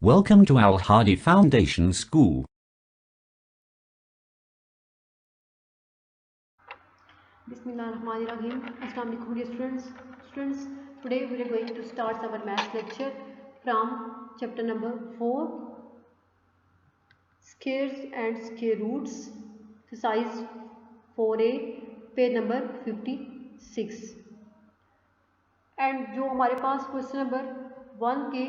Welcome to Al Hadi Foundation School. Bismillahirrahmanirrahim. Assalamu alaikum dear students. Today we are going to start our math lecture from chapter number 4, squares and square roots, exercise 4a, page number 56. And जो हमारे पास question number 1 के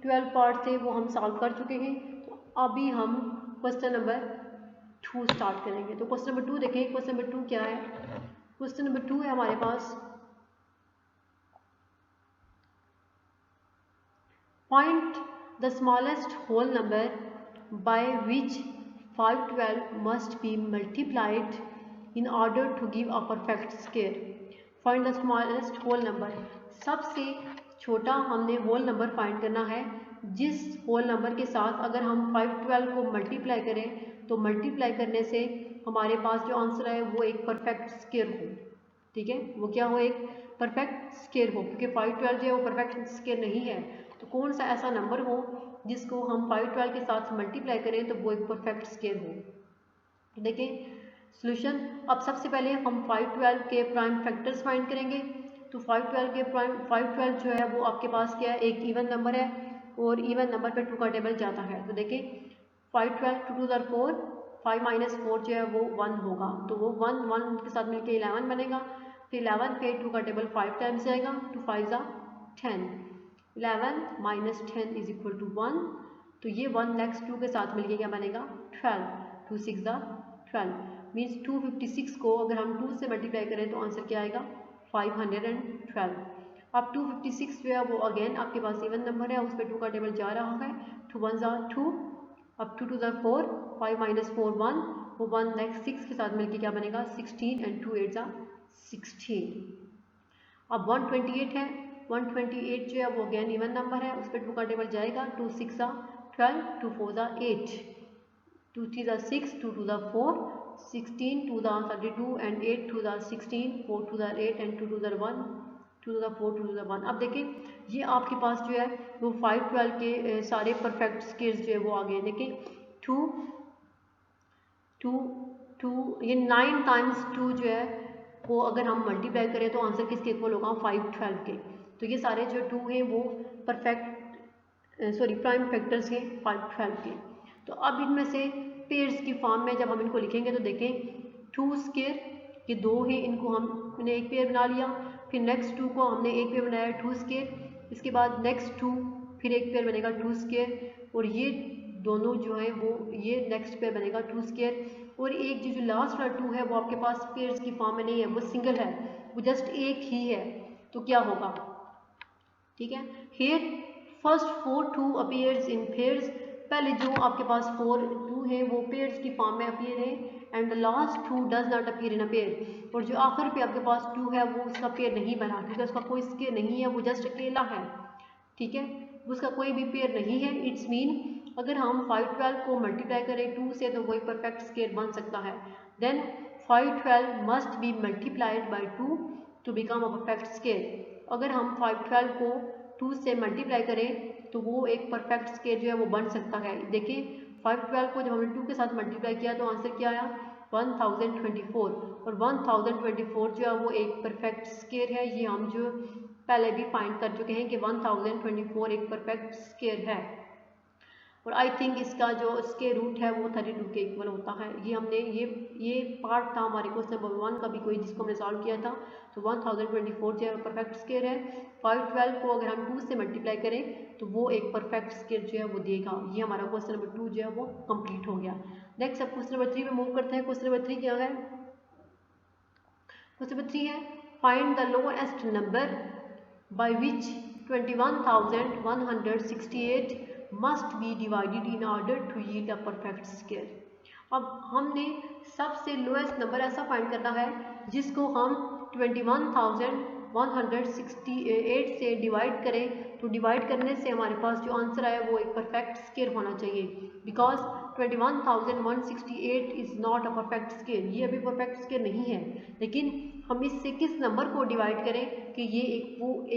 12 part थे वो हम solve कर चुके हैं। तो अभी हम क्वेश्चन नंबर 2 स्टार्ट करेंगे। तो क्वेश्चन नंबर 2 देखें। क्वेश्चन नंबर 2 क्या है? क्वेश्चन नंबर 2 है हमारे पास, find the smallest whole number by which 512 must be multiplied in order to give a perfect square. Find the smallest whole number, सबसे छोटा हमने होल नंबर फाइंड करना है जिस होल नंबर के साथ अगर हम 512 को मल्टीप्लाई करें तो मल्टीप्लाई करने से हमारे पास जो आंसर है वो एक परफेक्ट स्क्वायर हो। ठीक है, वो क्या हो? एक परफेक्ट स्क्वायर हो, क्योंकि 512 जो है वो परफेक्ट स्क्वायर नहीं है। तो कौन सा ऐसा नंबर हो जिसको हम 512 के साथ मल्टीप्लाई करें तो वो एक परफेक्ट स्क्वायर हो। तो देखें सॉल्यूशन। अब सबसे पहले हम 512 के प्राइम फैक्टर्स फाइंड करेंगे। तो 512 जो है वो आपके पास क्या है? एक इवन नंबर है और इवन नंबर पे 2 का टेबल जाता है। तो देखिए 512 2 टू द 4, 5 माइनस 4 जो है वो 1 होगा। तो वो 1 के साथ मिलके 11 बनेगा। फिर 11 पे 2 का टेबल 5 टाइम्स जाएगा। 2 5 जा 10, 11 माइनस 10 इज इक्वल टू 1। तो ये 1 नेक्स्ट 2 के साथ मिलके क्या बनेगा? 12, 2 6 जा 12, मीन्स 256 को अगर हम 2 से मल्टीप्लाई करें तो आंसर क्या आएगा? 512। अब 256 जो है वो अगेन आपके पास इवन नंबर है, उस पर 2 का टेबल जा रहा है। 2 1 जा 2, अब 2 2 जा 4, 5 माइनस 4 1, वो 1 नेक्स्ट 6 के साथ मिलके क्या बनेगा? 16 एंड 2 8 जा 16। अब 128 है। 128 जो है वो अगेन इवन नंबर है, उस पर 2 का टेबल जाएगा। 2 6 जा 12, 2 4 जा 8, 2 3 जा 6, 2 2 जा 4, 16 2 जा 32 एंड 8 2 जा 16, 4 2 जा 8 एंड 2 2 जा 1, 2 जा 4, 2 जा 1। अब देखें ये आपके पास जो है वो 512 के सारे परफेक्ट स्क्वायर्स जो है वो आ गए। देखें 2 2 2, ये 9 टाइम्स 2 जो है वो अगर हम मल्टीप्लाई करें तो आंसर किसके इक्वल होगा? 512 के। तो ये सारे जो 2 हैं वो प्राइम फैक्टर्स हैं 512 के। तो अब इनमें से पेयर्स की फॉर्म में जब हम इनको लिखेंगे तो देखें 2 स्क्वायर, ये 2 हैं, इनको हमने एक पेयर बना लिया। फिर नेक्स्ट 2 को हमने एक पेयर बनाया 2 स्क्वायर, इसके बाद नेक्स्ट 2 फिर एक पेयर बनेगा 2 स्क्वायर, और ये दोनों जो है वो ये नेक्स्ट पेयर बनेगा 2 स्क्वायर। और एक जो लास्ट वाला 2 है वो आपके पास पेयर्स की फॉर्म में नहीं है, वो सिंगल है, वो जस्ट एक ही है। तो क्या होगा? ठीक है, here first 4 2 appears in pairs. पहले जो आपके पास 4 2 है वो पेयर्स की फॉर्म में अपीयर है, and the last 2 does not appear in a pair. और जो आखिर पे आपके पास 2 है वो उसका पेयर नहीं बना, क्योंकि उसका कोई स्क्वायर नहीं है, वो जस्ट अकेला है। ठीक है, उसका कोई भी पेयर नहीं है। इट्स मीन अगर हम 512 को मल्टीप्लाई करें 2 से तो वही परफेक्ट स्क्वायर बन सकता है। Then 512 must be multiplied by 2 to become a perfect square. अगर हम 512 को 2 से मल्टीप्लाई करें तो वो एक परफेक्ट स्क्वायर जो है वो बन सकता है। देखिए 512 को जब हमने 2 के साथ मल्टीप्लाई किया तो आंसर क्या आया? 1024। और 1024 जो है वो एक परफेक्ट स्क्वायर है। ये हम जो पहले भी फाइंड कर चुके हैं कि 1024 एक परफेक्ट स्क्वायर है। और आई थिंक इसका जो स्क्वायर रूट है वो 32 के इक्वल होता है। ये हमने ये पार्ट था हमारे क्वेश्चन नंबर 1 का भी कोई जिसको हमने सॉल्व किया था। तो 1024 जो है परफेक्ट स्क्वायर है। 512 को अगर हम 2 से मल्टीप्लाई करें तो वो एक परफेक्ट स्क्वायर जो है वो देगा। ये हमारा क्वेश्चन नंबर 2 जो है वो कंप्लीट हो गया। नेक्स्ट अब क्वेश्चन नंबर 3 में मूव करते हैं। क्वेश्चन नंबर 3 क्या है? क्वेश्चन नंबर 3 है, find the lowest number by which 21,168 must be divided in order to yield a perfect square। अब हमने सबसे लोएस्ट नंबर ऐसा फाइंड करना है जिसको हम 21,168 से डिवाइड करें। तो डिवाइड करने से हमारे पास जो आंसर आया वो एक परफेक्ट स्क्वायर होना चाहिए, because 21,168 is not a perfect square. ये अभी परफेक्ट स्क्वायर नहीं है, लेकिन हम इससे किस नंबर को डिवाइड करें कि ये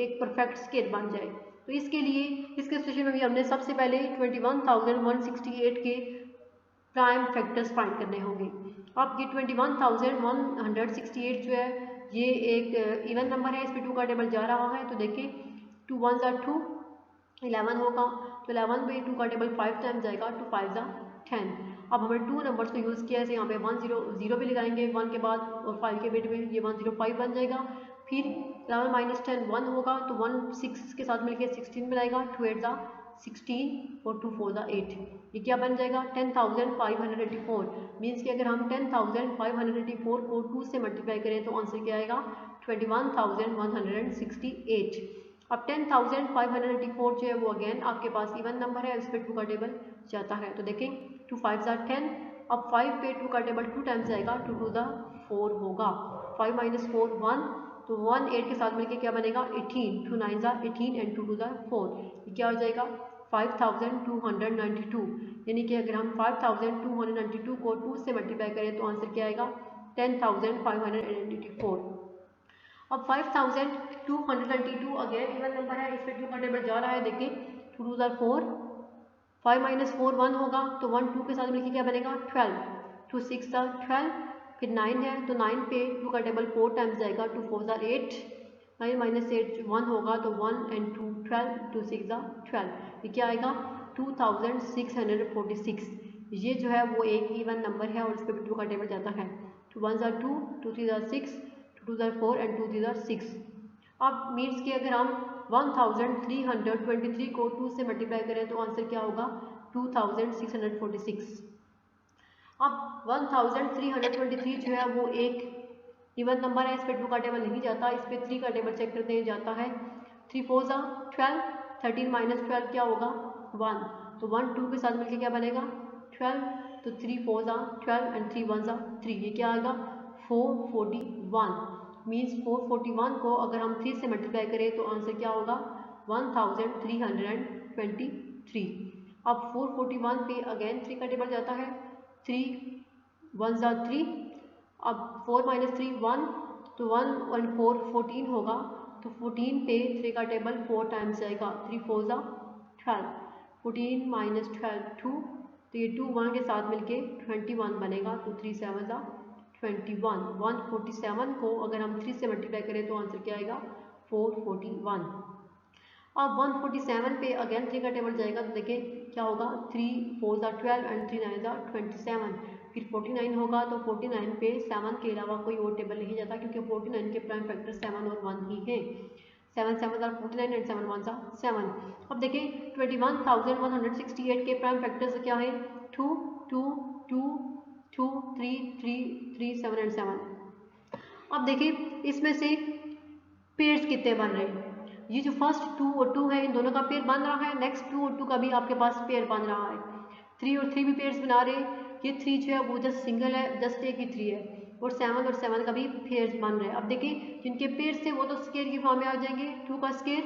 एक परफेक्ट स्क्वायर बन जाए। तो इसके लिए इसके सिचुएशन में भी हमने सबसे पहले 21,168 के प्राइम फैक्टर्स फाइंड करने होंगे। अब ये 21,168 जो है ये एक इवन नंबर है, इस पर 2 का टेबल जा रहा है, तो देखिए 2 1 ज़ा 2 11 होगा, तो 11 पे 2 का टेबल 5 टाइम जाएगा, 2 5 ज़ा 10। अब हमने 2 नंबर्स को यूज़ किया है, यहाँ पे 1 0 0 भी लगाएंगे 1 के बाद और 5 के बिट में, ये 105 बन जाएगा। फिर 11 माइनस 10 1 होगा, तो 1 6 के साथ मिलकर 16 बनाएगा, 2 8 ज़ा 16 और 2 4 ज़ा 8, ये क्या बन जाएगा 10,584। मीन्स कि अगर हम 10,584 को 2 से मल्टीप्लाई करें तो आंसर क्या आएगा 21,168। अब 10,584 जो है वो अगेन आपके पास इवन नंबर है, इस पर 2 का टेबल जाता है, तो देखें 2 5 ज़ा 10, अब 5 पे 2 का टेबल 2 टाइम्स जाएगा, 2 2 ज़ा 4 होगा, 5 माइनस 4 1, तो 1 8 के साथ मिलके क्या बनेगा 18, 2 9 ज़ा 18 एंड 2 2 ज़ा 4, ये क्या हो जाएगा 5,292। यानी कि अगर हम 5,292 को 2 से मल्टीप्लाई करें तो आंसर क्या आएगा 10,584। अब 5,292 अगेन इवन नंबर है, इस पर 2 का टेबल जा रहा है, देखिए 2 2 ज़ा 4, 5 माइनस 4 1 होगा, तो 1 2 के साथ मिलकर क्या बनेगा 12, 2 6 ज़ा 12, फिर 9 है, तो 9 पे 2 का टेबल 4 टाइम्स जाएगा, 2 4 ज़ा 8, 9 माइनस 8 1 होगा, तो 1 एंड 2 12, 2 6 ज़ा 12, ये क्या आएगा 2,646। ये जो है वो एक इवन नंबर है और इस पर 2 का टेबल जाता है, 2 1 ज़ा 2, 2 3 ज़ा 6, 2 2 ज़ा 4 एंड 2 3 ज़ा 6। अब मीन्स कि अगर हम 1,323 को 2 से मल्टीप्लाई करें तो आंसर क्या होगा 2,646। अब 1,323 जो है वो एक इवन नंबर है, इस पे 2 का टेबल नहीं जाता, इस पे 3 का टेबल चेक करते हैं जाता है, 3 4 ज़ा 12, 13 माइनस 12 क्या होगा 1, तो 1 2 के साथ मिलकर क्या बनेगा 12, तो 3 4 ज़ा 12 एंड 3 1 ज़ा 3, ये क्या आएगा 441। मीन्स 441 को अगर हम 3 से मल्टीप्लाई करें तो आंसर क्या होगा 1,323। अब 441 पे अगेन 3 का टेबल जाता है, 3 1 ज़ा 3, अब 4 माइनस 3 1, तो 1 और 4 14 होगा, तो 14 पे 3 का टेबल 4 टाइम्स जाएगा, 3 4 ज़ा 12, 14 माइनस 12 2, तो ये 2 1 के साथ मिलके 21 बनेगा, तो 3 7 ज़ा 21। 147 को अगर हम 3 से मल्टीप्लाई करें तो आंसर क्या आएगा 441। अब 147 पे अगेन 3 का टेबल जाएगा, तो देखें क्या होगा 3 4 ज़ा 12 एंड 3 9 ज़ा 27, फिर 49 होगा, तो 49 पे 7 के अलावा कोई और टेबल नहीं जाता क्योंकि 49 के प्राइम फैक्टर 7 और 1 ही है, 7 7 ज़ा 49 एंड 7 1 ज़ा 7। अब देखें 21,168 के प्राइम फैक्टर्स क्या है 2 2 2 2 3 3 3 7 एंड 7। अब देखिए इसमें से पेयर्स कितने बन रहे हैं, ये जो फर्स्ट 2 और 2 है इन दोनों का पेयर बन रहा है, नेक्स्ट 2 और 2 का भी आपके पास पेयर बन रहा है, 3 और 3 भी पेयर्स बना रहे हैं, ये 3 जो है वो जस्ट सिंगल है, जस्ट एक ही 3 है, और 7 और 7 का भी पेयर्स बन रहे हैं। अब देखिए जिनके पेयर्स थे वो तो स्केयर की फॉर्म में आ जाएंगे, 2 का स्केयर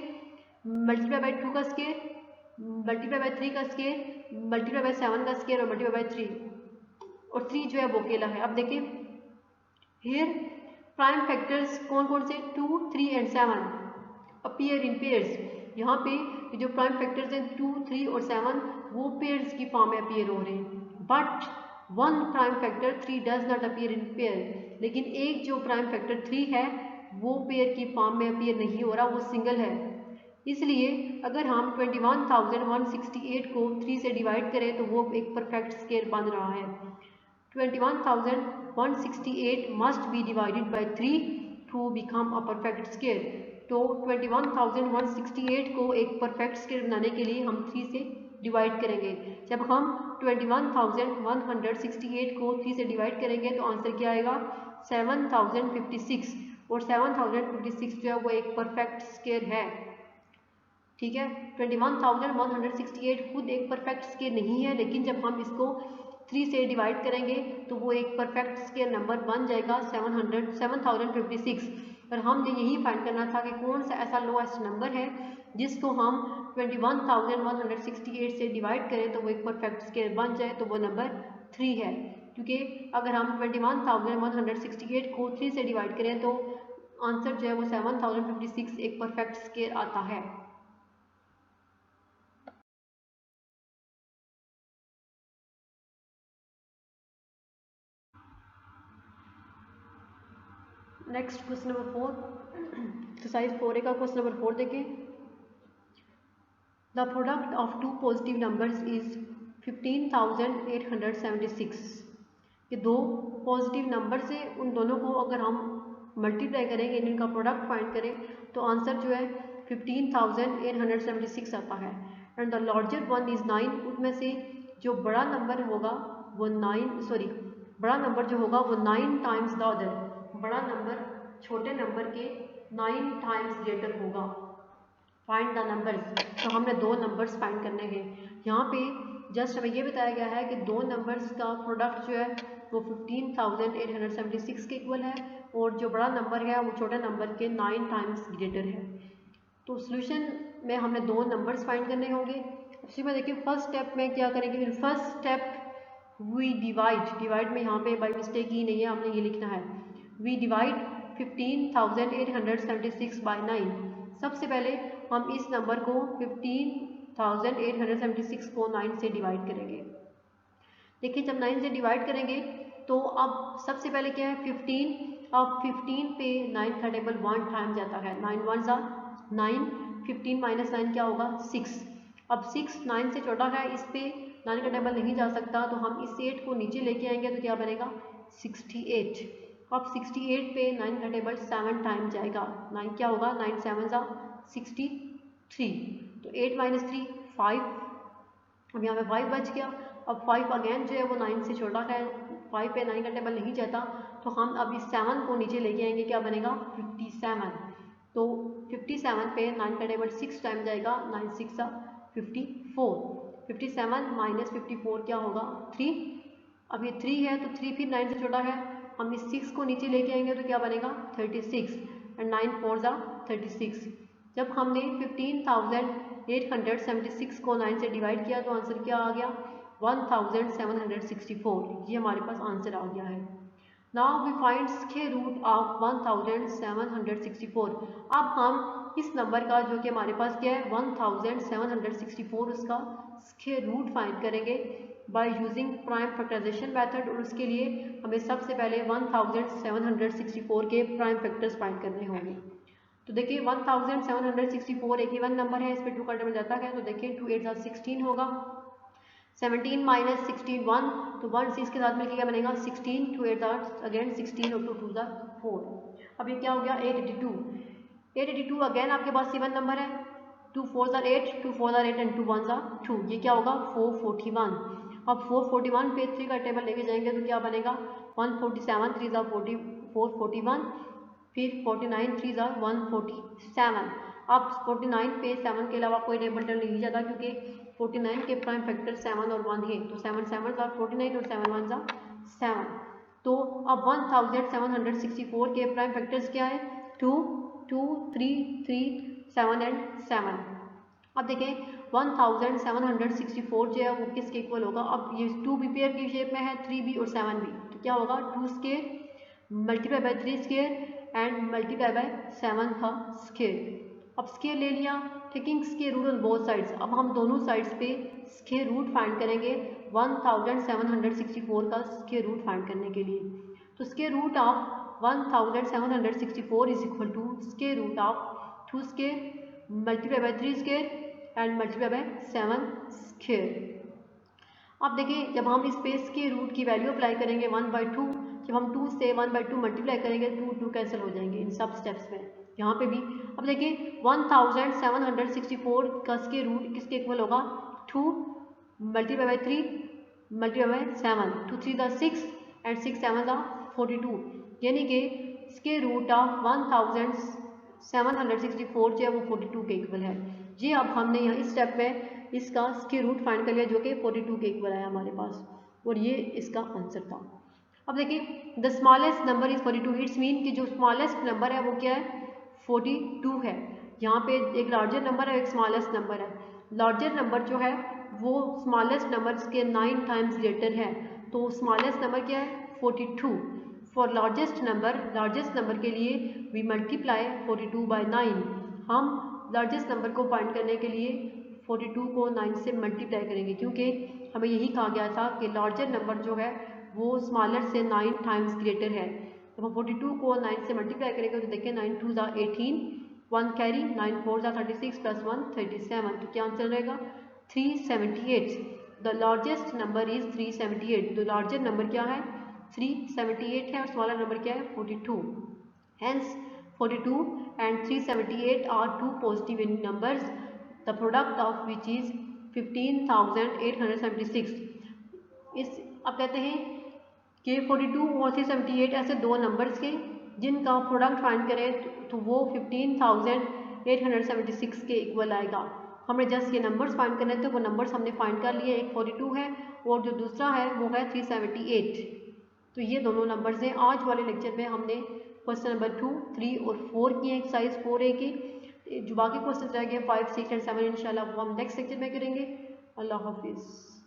मल्टीप्लाई बाय 2 का स्केयर मल्टीप्लाई बाय 3 का स्केयर मल्टीप्लाई बाय 7 का स्केयर और मल्टीप्लाई बाय 3, और 3 जो है वो अकेला है। अब देखिए हियर प्राइम फैक्टर्स कौन कौन से 2 3 एंड 7 अपीयर इन पेयर्स, यहाँ पे जो प्राइम फैक्टर्स हैं 2 3 और 7 वो पेयर्स की फॉर्म में अपीयर हो रहे हैं, but one prime factor 3 does not appear in pair, लेकिन एक जो प्राइम फैक्टर 3 है वो पेयर की फॉर्म में अपीयर नहीं हो रहा, वो सिंगल है। इसलिए अगर हम 21,168 को 3 से डिवाइड करें तो वो एक परफेक्ट स्केयर बन रहा है। 21,168 must be divided by 3 to become a perfect square. तो 21,168 को एक परफेक्ट स्केयर बनाने के लिए हम 3 से डिवाइड करेंगे। जब हम 21,168 को 3 से डिवाइड करेंगे तो आंसर क्या आएगा 7,056, और 7,056 जो है वो एक परफेक्ट स्केयर है, ठीक है। 21,168 खुद एक परफेक्ट स्केयर नहीं है, लेकिन जब हम इसको 3 से डिवाइड करेंगे तो वो एक परफेक्ट स्केयर नंबर बन जाएगा 7,056। और हमने यही फाइंड करना था कि कौन सा ऐसा लोएस्ट नंबर है जिसको हम 21,168 से डिवाइड करें तो वो एक परफेक्ट स्केयर बन जाए, तो वो नंबर 3 है। क्योंकि अगर हम 21,168 को 3 से डिवाइड करें तो आंसर जो है वो 7,056 एक परफेक्ट स्केयर आता है। Next question number 4, exercise 4A का क्वेश्चन नंबर 4 देखें। The product of two positive numbers is 15,876। ये दो पॉजिटिव नंबर से उन दोनों को अगर हम मल्टीप्लाई करेंगे, इनका प्रोडक्ट फाइंड करें, तो आंसर जो है 15,876 आता है। And the larger one is 9। उसमें से जो बड़ा नंबर होगा वो बड़ा नंबर जो होगा वो 9 टाइम्स द अदर, बड़ा नंबर छोटे नंबर के 9 टाइम्स ग्रेटर होगा। फाइंड द नंबर्स, तो हमने दो नंबर्स फाइंड करने हैं। यहाँ पे जस्ट हमें ये बताया गया है कि दो नंबर्स का प्रोडक्ट जो है वो 15,876 के इक्वल है, और जो बड़ा नंबर है वो छोटे नंबर के 9 टाइम्स ग्रेटर है। तो सॉल्यूशन में हमने दो नंबर्स फाइंड करने होंगे। उसी में देखिए फर्स्ट स्टेप में क्या करेंगे, फर्स्ट स्टेप वी डिवाइड में यहाँ पे बाई मिस्टेक ही नहीं है, हमने ये लिखना है वी डिवाइड 15,876 बाई 9। सबसे पहले हम इस नंबर को 15,876 को 9 से डिवाइड करेंगे। देखिए जब 9 से डिवाइड करेंगे तो अब सबसे पहले क्या है 15, अब 15 पे 9 का टेबल 1 टाइम जाता है, 9 1 सा 9, 15 माइनस 9 क्या होगा 6। अब 6 9 से छोटा है, इस पे 9 का टेबल नहीं जा सकता, तो हम इस 8 को नीचे लेके आएंगे तो क्या बनेगा 68। अब 68 पे 9 का टेबल 7 टाइम जाएगा, 9 क्या होगा 9 7 सा 63, तो 8 माइनस 3 5, अब यहाँ पे 5 बच गया। अब 5 अगेन जो है वो 9 से छोटा है, 5 पे 9 का टेबल नहीं जाता, तो हम अब इस 7 को नीचे लेके आएंगे, क्या बनेगा 57। तो 57 पे 9 का टेबल 6 टाइम जाएगा, 9 6 सा 54, 57 माइनस 54 क्या होगा 3। अब ये 3 है तो 3 फिर 9 से छोटा है, हम इस 6 को नीचे लेके आएंगे तो क्या बनेगा 36, एंड 9 4 सा 36। जब हमने 15,876 को 9 से डिवाइड किया तो आंसर क्या आ गया 1764, ये हमारे पास आंसर आ गया है। Now we find square root of 1764। अब हम इस नंबर का जो कि हमारे पास क्या है 1764, उसका स्क्वायर रूट फाइंड करेंगे by using prime factorization method, और उसके लिए हमें सबसे पहले 1764 के प्राइम फैक्टर्स फाइंड करने होंगे। तो देखिए 1764 एक इवन नंबर है, इस पर 2 का टेबल जाता है, तो देखिए 2 8 16 होगा, 17 माइनस 16 1, तो 1 6 के साथ मिलकर क्या बनेगा 16, 2 8 अगेन 16 और 2 2 4। अब ये क्या हो गया 882 अगेन आपके पास इवन नंबर है, 2 4 8, 2 4 8 एंड 2 1 2, ये क्या होगा 441। अब 441 पे 3 का टेबल लेके जाएंगे तो क्या बनेगा 147, 3 40 441, फिर 49 3 147। अब 49 पे 7 के अलावा कोई टेबल टर्न नहीं जाता, क्योंकि 49 के प्राइम फैक्टर 7 और 1 है, तो 7 7 49 और 7 1 7। तो अब 1764 के प्राइम फैक्टर्स क्या है 2 2 3 3 7 एंड 7। अब देखें 1764 जो है वो किसके इक्वल होगा, अब ये 2 भी पेयर की शेप में है, 3 भी और 7 भी, तो क्या होगा 2 square multiply by 3 square and multiply by 7 का स्क्वायर। अब स्क्वायर ले लिया, taking square root on both sides. अब हम दोनों साइड्स पे स्क्वायर रूट फाइंड करेंगे 1764 का स्क्वायर रूट फाइंड करने के लिए। तो square root of 1764 is equal to square root of 2 square multiply by 3 square and multiply by 7 square. अब देखिए जब हम इस पे स्क्वायर रूट की वैल्यू अप्लाई करेंगे 1/2, जब हम 2 से 1/2 मल्टीप्लाई करेंगे 2 कैंसिल हो जाएंगे इन सब स्टेप्स में, यहाँ पे भी। अब देखिए 1764 का स्क्वायर रूट किसके इक्वल होगा 2 multiply by 3 multiply by 7, 2 3 6 and 6 7 42, यानी कि स्क्वायर रूट ऑफ 1764 जो है वो 42 के इक्वल है। ये अब हमने यहाँ इस स्टेप में इसका स्क्वायर रूट फाइंड कर लिया जो कि 42 के इक्वल आया हमारे पास, और ये इसका आंसर था। अब देखिए the smallest number is 42, it's mean कि जो स्मॉलेस्ट नंबर है वो क्या है 42 है। यहाँ पे एक लार्जर नंबर है, एक स्मॉलेस्ट नंबर है। लार्जर नंबर जो है वो स्मॉलेस्ट नंबर के 9 टाइम्स ग्रेटर है, तो स्मॉलेस्ट नंबर क्या है 42। फॉर लार्जेस्ट नंबर के लिए वी मल्टीप्लाई 42 बाय 9। हम लार्जेस्ट नंबर को फाइंड करने के लिए 42 को 9 से मल्टीप्लाई करेंगे, क्योंकि हमें यही कहा गया था कि लार्जर नंबर जो है वो स्मॉलर से 9 टाइम्स ग्रेटर है। जब हम 42 को 9 से मल्टीप्लाई करेंगे तो देखिए 9 2 ज़ा 18, 1 कैरी, 9 4 ज़ा 36 प्लस 1 37, तो क्या आंसर रहेगा 378। द लार्जेस्ट नंबर इज 378, तो लार्जेस्ट नंबर क्या है 378 है और स्मॉलर नंबर क्या है 42। Hence 42 and 378 are two positive numbers, the product of which is 15,876। इस अब कहते हैं कि 42 और 378 ऐसे दो नंबर्स के जिनका प्रोडक्ट फाइंड करें तो वो 15,876 के इक्वल आएगा। हमने जस्ट ये नंबर्स फाइंड करने थे, वो नंबर्स हमने फाइंड कर लिए, एक 42 है और जो दूसरा है वो है 378। तो ये दोनों नंबर्स हैं। आज वाले लेक्चर में हमने क्वेश्चन नंबर 2, 3 और 4 की एक्सरसाइज 4A की। जो बाकी क्वेश्चन रह गए 5, 6 एंड 7 इंशाल्लाह वो हम नेक्स्ट लेक्चर में करेंगे। अल्लाह हाफिज़।